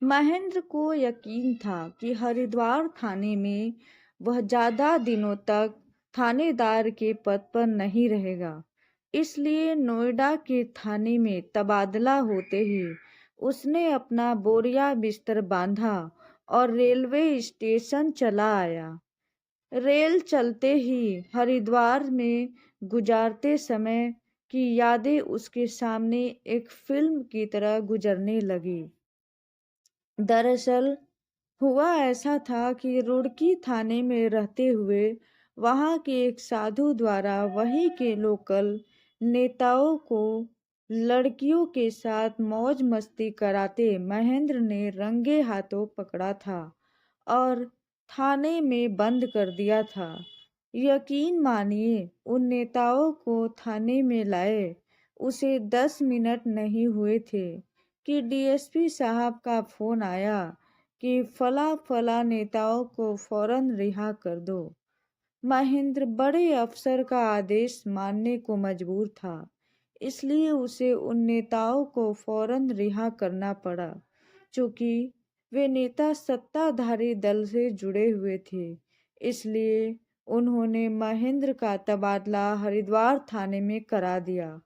महेंद्र को यकीन था कि हरिद्वार थाने में वह ज्यादा दिनों तक थानेदार के पद पर नहीं रहेगा। इसलिए नोएडा के थाने में तबादला होते ही उसने अपना बोरिया बिस्तर बांधा और रेलवे स्टेशन चला आया। रेल चलते ही हरिद्वार में गुजारते समय की यादें उसके सामने एक फिल्म की तरह गुजरने लगी। दरअसल हुआ ऐसा था कि रुड़की थाने में रहते हुए वहां के एक साधु द्वारा वहीं के लोकल नेताओं को लड़कियों के साथ मौज मस्ती कराते महेंद्र ने रंगे हाथों पकड़ा था और थाने में बंद कर दिया था। यकीन मानिए, उन नेताओं को थाने में लाए उसे 10 मिनट नहीं हुए थे कि डीएसपी साहब का फोन आया कि फला फला नेताओं को फौरन रिहा कर दो। महेंद्र बड़े अफसर का आदेश मानने को मजबूर था, इसलिए उसे उन नेताओं को फौरन रिहा करना पड़ा। चूंकि वे नेता सत्ताधारी दल से जुड़े हुए थे, इसलिए उन्होंने महेंद्र का तबादला हरिद्वार थाने में करा दिया।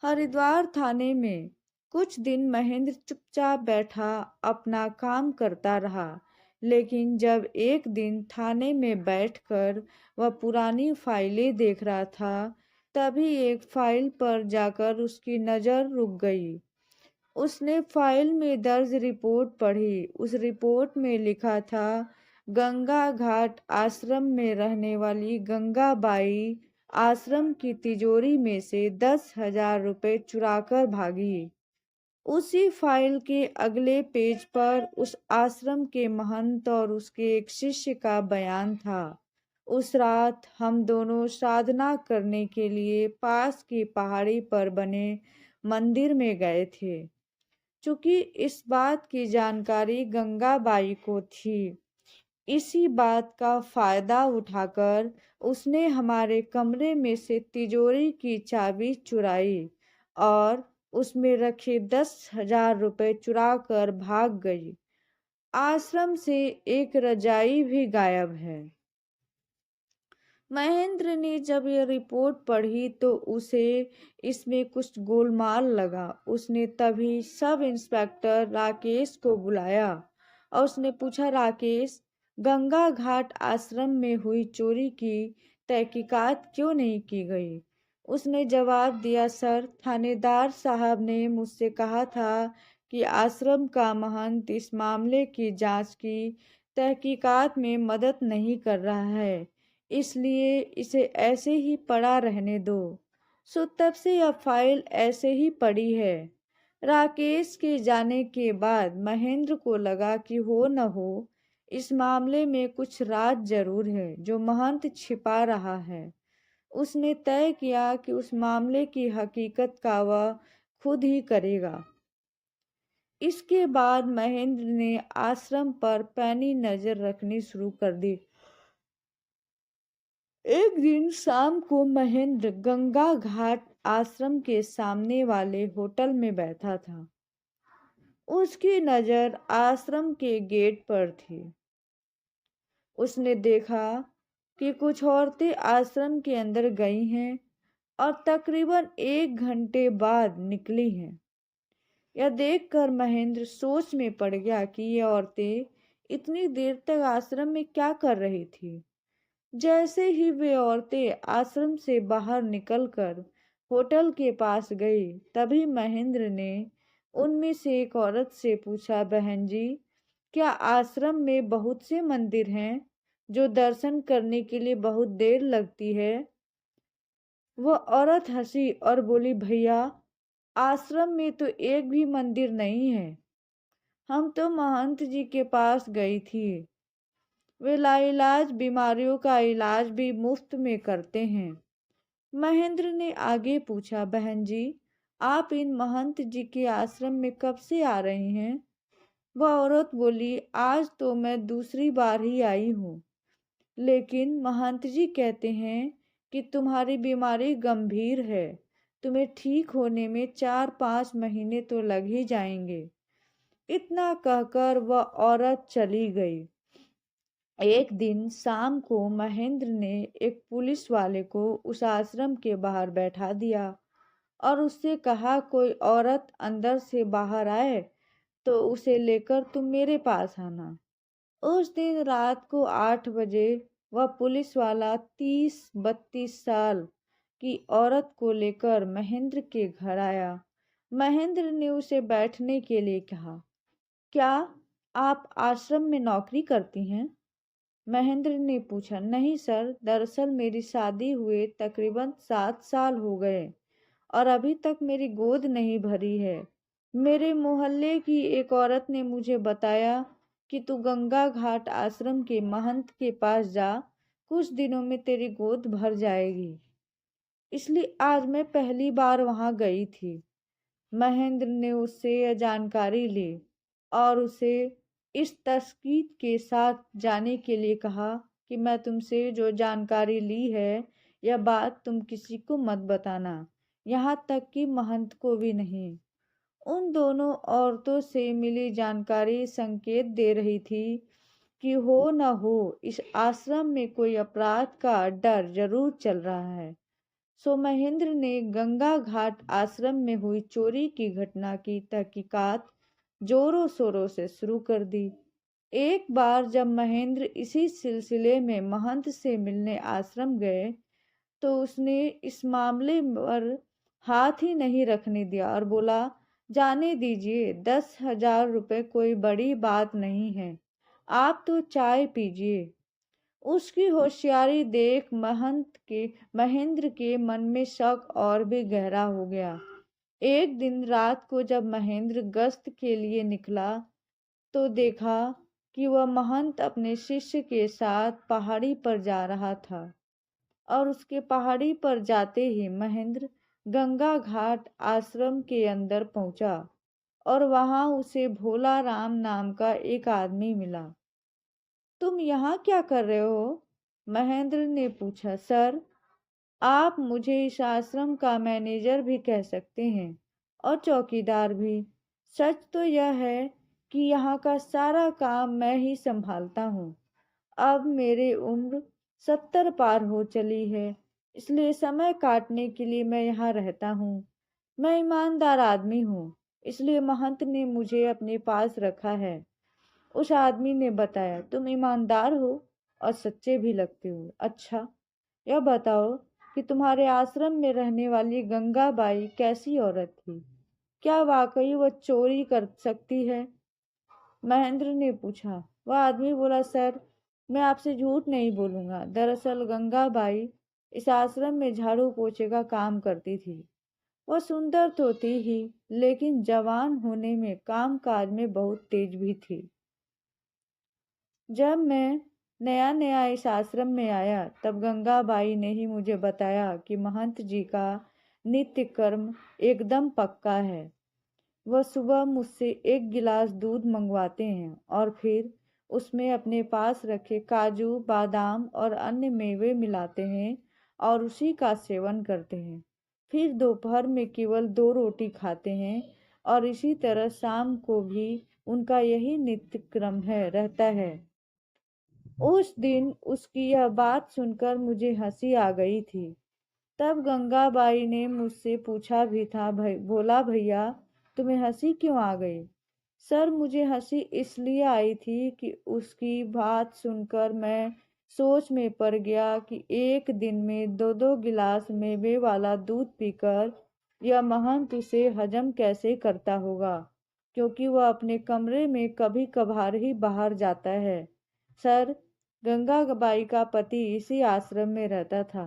हरिद्वार थाने में कुछ दिन महेंद्र चुपचाप बैठा अपना काम करता रहा। लेकिन जब एक दिन थाने में बैठकर वह पुरानी फाइलें देख रहा था, तभी एक फाइल पर जाकर उसकी नज़र रुक गई। उसने फाइल में दर्ज रिपोर्ट पढ़ी। उस रिपोर्ट में लिखा था, गंगा घाट आश्रम में रहने वाली गंगाबाई आश्रम की तिजोरी में से 10,000 रुपये चुराकर भागी। उसी फाइल के अगले पेज पर उस आश्रम के महंत और उसके एक शिष्य का बयान था। उस रात हम दोनों साधना करने के लिए पास की पहाड़ी पर बने मंदिर में गए थे। चूंकि इस बात की जानकारी गंगाबाई को थी, इसी बात का फायदा उठाकर उसने हमारे कमरे में से तिजोरी की चाबी चुराई और उसमें रखे 10,000 रुपये चुरा कर भाग गई। आश्रम से एक रजाई भी गायब है। महेंद्र ने जब यह रिपोर्ट पढ़ी तो उसे इसमें कुछ गोलमाल लगा। उसने तभी सब इंस्पेक्टर राकेश को बुलाया और उसने पूछा, राकेश, गंगा घाट आश्रम में हुई चोरी की तहकीकात क्यों नहीं की गई? उसने जवाब दिया, सर, थानेदार साहब ने मुझसे कहा था कि आश्रम का महंत इस मामले की जांच की तहकीकात में मदद नहीं कर रहा है, इसलिए इसे ऐसे ही पड़ा रहने दो। सो तब से यह फाइल ऐसे ही पड़ी है। राकेश के जाने के बाद महेंद्र को लगा कि हो न हो इस मामले में कुछ राज जरूर है जो महंत छिपा रहा है। उसने तय किया कि उस मामले की हकीकत का वह खुद ही करेगा। इसके बाद महेंद्र ने आश्रम पर पैनी नजर रखनी शुरू कर दी। एक दिन शाम को महेंद्र गंगा घाट आश्रम के सामने वाले होटल में बैठा था। उसकी नजर आश्रम के गेट पर थी। उसने देखा कि कुछ औरतें आश्रम के अंदर गई हैं और तकरीबन 1 घंटे बाद निकली हैं। यह देखकर महेंद्र सोच में पड़ गया कि ये औरतें इतनी देर तक आश्रम में क्या कर रही थी। जैसे ही वे औरतें आश्रम से बाहर निकलकर होटल के पास गई, तभी महेंद्र ने उनमें से एक औरत से पूछा, बहन जी, क्या आश्रम में बहुत से मंदिर हैं जो दर्शन करने के लिए बहुत देर लगती है? वह औरत हंसी और बोली, भैया, आश्रम में तो एक भी मंदिर नहीं है। हम तो महंत जी के पास गई थी। वे लाइलाज बीमारियों का इलाज भी मुफ्त में करते हैं। महेंद्र ने आगे पूछा, बहन जी, आप इन महंत जी के आश्रम में कब से आ रही हैं? वह औरत बोली, आज तो मैं दूसरी बार ही आई हूँ, लेकिन महंत जी कहते हैं कि तुम्हारी बीमारी गंभीर है, तुम्हें ठीक होने में 4-5 महीने तो लग ही जाएंगे। इतना कहकर वह औरत चली गई। एक दिन शाम को महेंद्र ने एक पुलिस वाले को उस आश्रम के बाहर बैठा दिया और उससे कहा, कोई औरत अंदर से बाहर आए तो उसे लेकर तुम मेरे पास आना। उस दिन रात को 8 बजे वह पुलिस वाला 30-32 साल की औरत को लेकर महेंद्र के घर आया। महेंद्र ने उसे बैठने के लिए कहा, क्या आप आश्रम में नौकरी करती हैं? महेंद्र ने पूछा, नहीं सर, दरअसल मेरी शादी हुए तकरीबन 7 साल हो गए और अभी तक मेरी गोद नहीं भरी है। मेरे मोहल्ले की एक औरत ने मुझे बताया कि तू गंगा घाट आश्रम के महंत के पास जा, कुछ दिनों में तेरी गोद भर जाएगी। इसलिए आज मैं पहली बार वहां गई थी। महेंद्र ने उससे यह जानकारी ली और उसे इस तस्कीद के साथ जाने के लिए कहा कि मैं तुमसे जो जानकारी ली है यह बात तुम किसी को मत बताना, यहाँ तक कि महंत को भी नहीं। उन दोनों औरतों से मिली जानकारी संकेत दे रही थी कि हो न हो इस आश्रम में कोई अपराध का डर जरूर चल रहा है। सो महेंद्र ने गंगा घाट आश्रम में हुई चोरी की घटना की तहकीकात जोरों शोरों से शुरू कर दी। एक बार जब महेंद्र इसी सिलसिले में महंत से मिलने आश्रम गए तो उसने इस मामले पर हाथ ही नहीं रखने दिया और बोला, जाने दीजिए, 10,000 रुपये कोई बड़ी बात नहीं है, आप तो चाय पीजिए। उसकी होशियारी देख महेंद्र के मन में शक और भी गहरा हो गया। एक दिन रात को जब महेंद्र गश्त के लिए निकला तो देखा कि वह महंत अपने शिष्य के साथ पहाड़ी पर जा रहा था और उसके पहाड़ी पर जाते ही महेंद्र गंगा घाट आश्रम के अंदर पहुंचा और वहां उसे भोला राम नाम का एक आदमी मिला। तुम यहाँ क्या कर रहे हो? महेंद्र ने पूछा। सर, आप मुझे इस आश्रम का मैनेजर भी कह सकते हैं और चौकीदार भी। सच तो यह है कि यहाँ का सारा काम मैं ही संभालता हूँ। अब मेरी उम्र 70 पार हो चली है, इसलिए समय काटने के लिए मैं यहाँ रहता हूँ। मैं ईमानदार आदमी हूँ, इसलिए महंत ने मुझे अपने पास रखा है। उस आदमी ने बताया, तुम ईमानदार हो और सच्चे भी लगते हो। अच्छा, यह बताओ कि तुम्हारे आश्रम में रहने वाली गंगाबाई कैसी औरत थी? क्या वाकई वह चोरी कर सकती है? महेंद्र ने पूछा। वह आदमी बोला, सर, मैं आपसे झूठ नहीं बोलूंगा। दरअसल गंगाबाई इस आश्रम में झाड़ू पोछे का काम करती थी। वह सुंदर तो थी ही, लेकिन जवान होने में काम काज में बहुत तेज भी थी। जब मैं नया नया इस आश्रम में आया तब गंगाबाई ने ही मुझे बताया कि महंत जी का नित्य कर्म एकदम पक्का है। वह सुबह मुझसे 1 गिलास दूध मंगवाते हैं और फिर उसमें अपने पास रखे काजू बादाम और अन्य मेवे मिलाते हैं और उसी का सेवन करते हैं। फिर दोपहर में केवल 2 रोटी खाते हैं और इसी तरह शाम को भी उनका यही नित्य क्रम है रहता है। उस दिन उसकी यह बात सुनकर मुझे हंसी आ गई थी। तब गंगाबाई ने मुझसे पूछा भी था, बोला, भैया तुम्हें हंसी क्यों आ गई? सर, मुझे हंसी इसलिए आई थी कि उसकी बात सुनकर मैं सोच में पड़ गया कि एक दिन में 2-2 गिलास मेवे वाला दूध पीकर यह महंत उसे हजम कैसे करता होगा, क्योंकि वह अपने कमरे में कभी कभार ही बाहर जाता है। सर, गंगाबाई का पति इसी आश्रम में रहता था।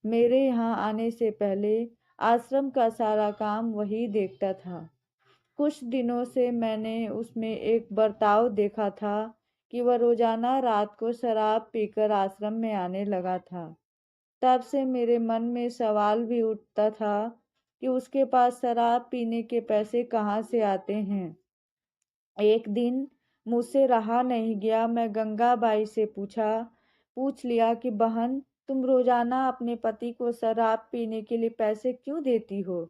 मेरे यहाँ आने से पहले आश्रम का सारा काम वही देखता था। कुछ दिनों से मैंने उसमें एक बर्ताव देखा था कि वह रोजाना रात को शराब पीकर आश्रम में आने लगा था। तब से मेरे मन में सवाल भी उठता था कि उसके पास शराब पीने के पैसे कहाँ से आते हैं। एक दिन मुझसे रहा नहीं गया, मैं गंगाबाई से पूछ लिया कि बहन, तुम रोजाना अपने पति को शराब पीने के लिए पैसे क्यों देती हो?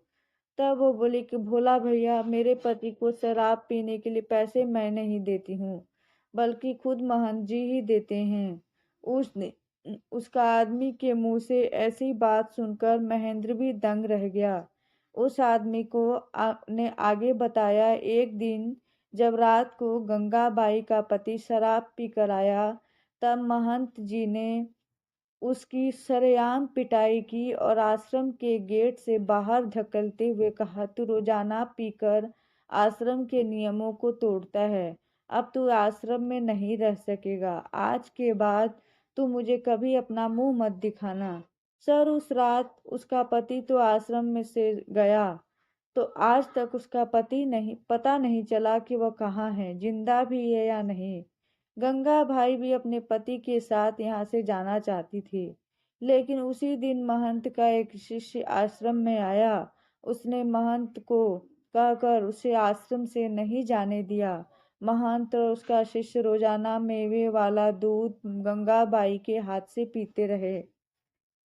तब वो बोली कि भोला भैया, मेरे पति को शराब पीने के लिए पैसे मैं नहीं देती हूँ, बल्कि खुद महंत जी ही देते हैं। उसने उसका आदमी के मुंह से ऐसी बात सुनकर महेंद्र भी दंग रह गया। उस आदमी को ने आगे बताया, एक दिन जब रात को गंगाबाई का पति शराब पीकर आया, तब महंत जी ने उसकी सरेआम पिटाई की और आश्रम के गेट से बाहर धकेलते हुए कहा, तू रोजाना पीकर आश्रम के नियमों को तोड़ता है। अब तू आश्रम में नहीं रह सकेगा। आज के बाद तू मुझे कभी अपना मुंह मत दिखाना। सर, उस रात उसका पति तो आश्रम में से गया, तो आज तक उसका पता नहीं चला कि वह कहाँ है, जिंदा भी है या नहीं। गंगा भाई भी अपने पति के साथ यहाँ से जाना चाहती थी, लेकिन उसी दिन महंत का एक शिष्य आश्रम में आया। उसने महंत को कहकर उसे आश्रम से नहीं जाने दिया। महंत और उसका शिष्य रोजाना मेवे वाला दूध गंगाबाई के हाथ से पीते रहे।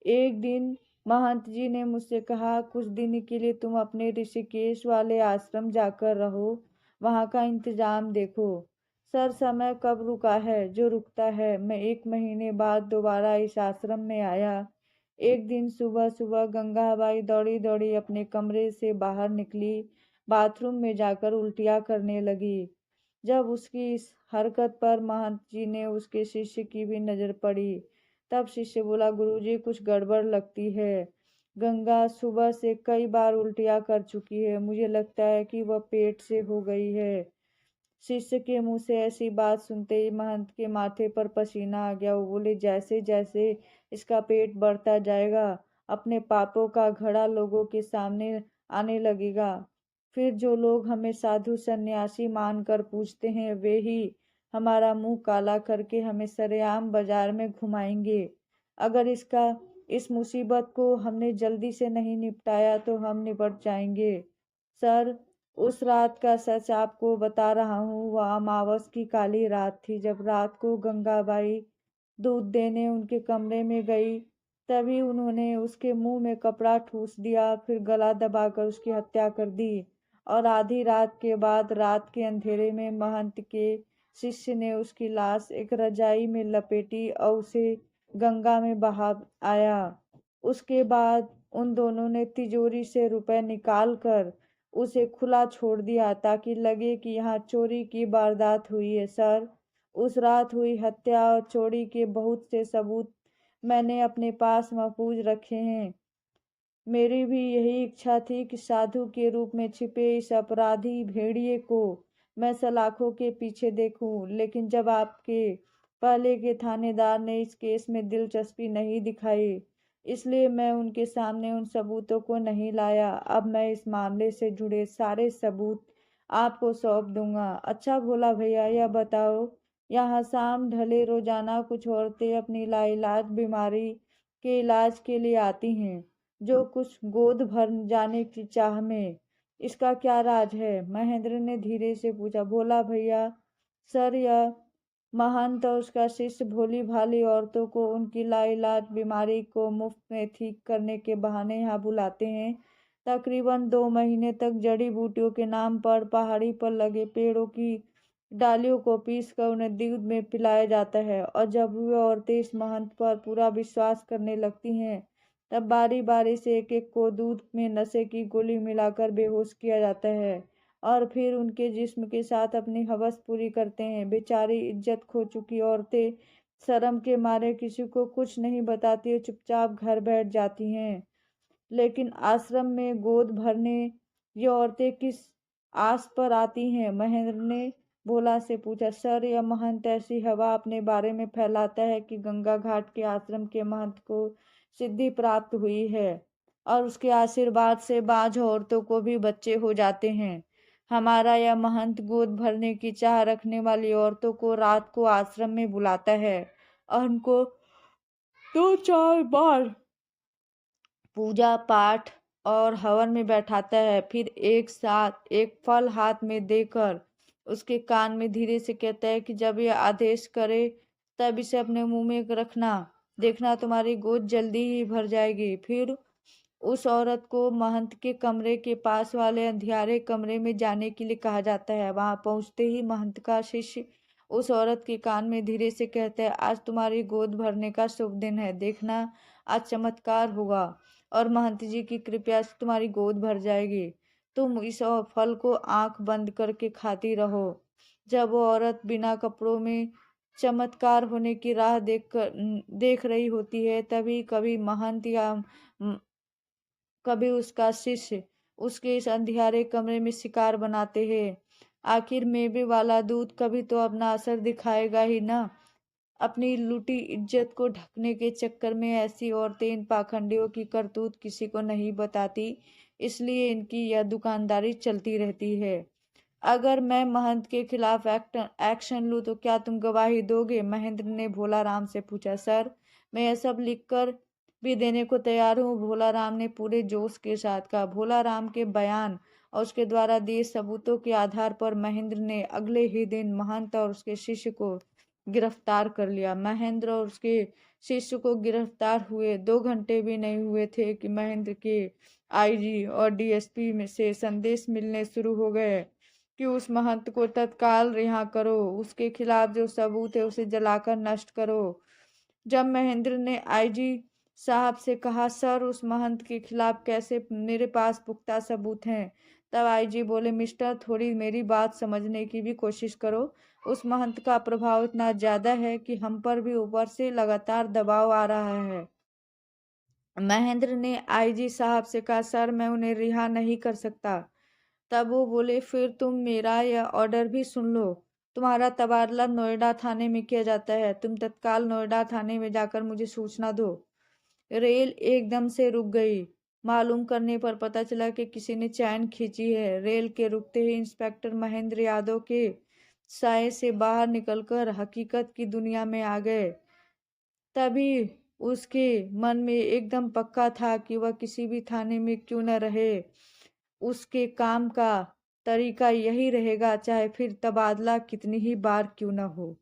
एक दिन महंत जी ने मुझसे कहा, कुछ दिन के लिए तुम अपने ऋषिकेश वाले आश्रम जाकर रहो, वहां का इंतजाम देखो। सर, समय कब रुका है जो रुकता है। मैं 1 महीने बाद दोबारा इस आश्रम में आया। एक दिन सुबह सुबह गंगाबाई दौड़ी दौड़ी अपने कमरे से बाहर निकली, बाथरूम में जाकर उल्टियां करने लगी। जब उसकी इस हरकत पर महंत जी ने उसके शिष्य की भी नजर पड़ी, तब शिष्य बोला, गुरुजी, कुछ गड़बड़ लगती है। गंगा सुबह से कई बार उल्टियां कर चुकी है, मुझे लगता है कि वह पेट से हो गई है। शिष्य के मुंह से ऐसी बात सुनते ही महंत के माथे पर पसीना आ गया। वो बोले, जैसे जैसे इसका पेट बढ़ता जाएगा, अपने पापों का घड़ा लोगों के सामने आने लगेगा। फिर जो लोग हमें साधु सन्यासी मानकर पूछते हैं, वे ही हमारा मुंह काला करके हमें सरेआम बाजार में घुमाएंगे। अगर इस मुसीबत को हमने जल्दी से नहीं निपटाया तो हम निपट जाएंगे। सर, उस रात का सच आपको बता रहा हूँ। वह अमावस की काली रात थी। जब रात को गंगाबाई दूध देने उनके कमरे में गई, तभी उन्होंने उसके मुंह में कपड़ा ठूस दिया, फिर गला दबाकर उसकी हत्या कर दी। और आधी रात के बाद रात के अंधेरे में महंत के शिष्य ने उसकी लाश एक रजाई में लपेटी और उसे गंगा में बहा आया। उसके बाद उन दोनों ने तिजोरी से रुपए निकाल कर उसे खुला छोड़ दिया, ताकि लगे कि यहाँ चोरी की वारदात हुई है। सर, उस रात हुई हत्या और चोरी के बहुत से सबूत मैंने अपने पास महफूज रखे हैं। मेरी भी यही इच्छा थी कि साधु के रूप में छिपे इस अपराधी भेड़िए को मैं सलाखों के पीछे देखूं, लेकिन जब आपके पहले के थानेदार ने इस केस में दिलचस्पी नहीं दिखाई, इसलिए मैं उनके सामने उन सबूतों को नहीं लाया। अब मैं इस मामले से जुड़े सारे सबूत आपको सौंप दूंगा। अच्छा भोला भैया, यह बताओ, यहाँ शाम ढले रोजाना कुछ औरतें अपनी लाइलाज बीमारी के इलाज के लिए आती हैं, जो कुछ गोद भर जाने की चाह में। इसका क्या राज है? महेंद्र ने धीरे से पूछा। भोला भैया, सर, यह महंत और उसका शिष्य भोली भाली औरतों को उनकी लाइलाज बीमारी को मुफ्त में ठीक करने के बहाने यहाँ बुलाते हैं। तकरीबन 2 महीने तक जड़ी बूटियों के नाम पर पहाड़ी पर लगे पेड़ों की डालियों को पीस कर उन्हें दूध में पिलाया जाता है, और जब वे औरतें इस महंत पर पूरा विश्वास करने लगती हैं, तब बारी बारी से एक एक को दूध में नशे की गोली मिलाकर बेहोश किया जाता है और फिर उनके जिस्म के साथ अपनी हवस पूरी करते हैं। बेचारी इज्जत खो चुकी औरतें शर्म के मारे किसी को कुछ नहीं बताती, चुपचाप घर बैठ जाती हैं। लेकिन आश्रम में गोद भरने ये औरतें किस आस पर आती हैं? महेंद्र ने भोला से पूछा। सर, यह महंत ऐसी हवा अपने बारे में फैलाता है कि गंगा घाट के आश्रम के महंत को सिद्धि प्राप्त हुई है और उसके आशीर्वाद से बाझ औरतों को भी बच्चे हो जाते हैं। हमारा यह महंत गोद भरने की चाह रखने वाली औरतों को रात को आश्रम में बुलाता है और उनको 2-4 बार पूजा पाठ और हवन में बैठाता है। फिर एक साथ एक फल हाथ में देकर उसके कान में धीरे से कहता है कि जब यह आदेश करे तब इसे अपने मुंह में रखना, देखना तुम्हारी गोद जल्दी ही भर जाएगी। फिर उस औरत को महंत के कमरे के पास वाले अंधियारे कमरे में जाने के लिए कहा जाता है। वहां पहुंचते ही महंत का शिष्य उस औरत के कान में धीरे से कहता है, आज तुम्हारी गोद भरने का शुभ दिन है, देखना आज चमत्कार होगा और महंत जी की कृपा से तुम्हारी गोद भर जाएगी। तुम इस फल को आंख बंद करके खाती रहो। जब वो औरत बिना कपड़ों में चमत्कार होने की राह देख रही होती है, तभी कभी महंत या कभी उसका शिष्य उसके इस अंधियारे कमरे में शिकार बनाते हैं। आखिर मेवे वाला दूध कभी तो अपना असर दिखाएगा ही ना। अपनी लूटी इज्जत को ढकने के चक्कर में ऐसी औरतें इन पाखंडियों की करतूत किसी को नहीं बताती, इसलिए इनकी यह दुकानदारी चलती रहती है। अगर मैं महंत के खिलाफ एक्शन लूं तो क्या तुम गवाही दोगे? महेंद्र ने भोला राम से पूछा। सर, मैं यह सब लिखकर भी देने को तैयार हूँ, भोला राम ने पूरे जोश के साथ कहा। भोला राम के बयान और उसके द्वारा दिए सबूतों के आधार पर महेंद्र ने अगले ही दिन महंत और उसके शिष्य को गिरफ्तार कर लिया। महेंद्र और उसके शिष्य को गिरफ्तार हुए 2 घंटे भी नहीं हुए थे कि महेंद्र के आईजी और डीएसपी में से संदेश मिलने शुरू हो गए कि उस महंत को तत्काल रिहा करो, उसके खिलाफ जो सबूत है उसे जलाकर नष्ट करो। जब महेंद्र ने आईजी साहब से कहा, सर उस महंत के खिलाफ कैसे, मेरे पास पुख्ता सबूत हैं, तब आईजी बोले, मिस्टर थोड़ी मेरी बात समझने की भी कोशिश करो। उस महंत का प्रभाव इतना ज्यादा है कि हम पर भी ऊपर से लगातार दबाव आ रहा है। महेंद्र ने आईजी साहब से कहा, सर मैं उन्हें रिहा नहीं कर सकता। तब वो बोले, फिर तुम मेरा यह ऑर्डर भी सुन लो। तुम्हारा तबादला नोएडा थाने में किया जाता है। तुम तत्काल नोएडा थाने में जाकर मुझे सूचना दो। रेल एकदम से रुक गई। मालूम करने पर पता चला कि किसी ने चैन खींची है। रेल के रुकते ही इंस्पेक्टर महेंद्र यादव के साए से बाहर निकलकर हकीकत की दुनिया में आ गए। तभी उसके मन में एकदम पक्का था कि वह किसी भी थाने में क्यों न रहे, उसके काम का तरीका यही रहेगा, चाहे फिर तबादला कितनी ही बार क्यों न हो।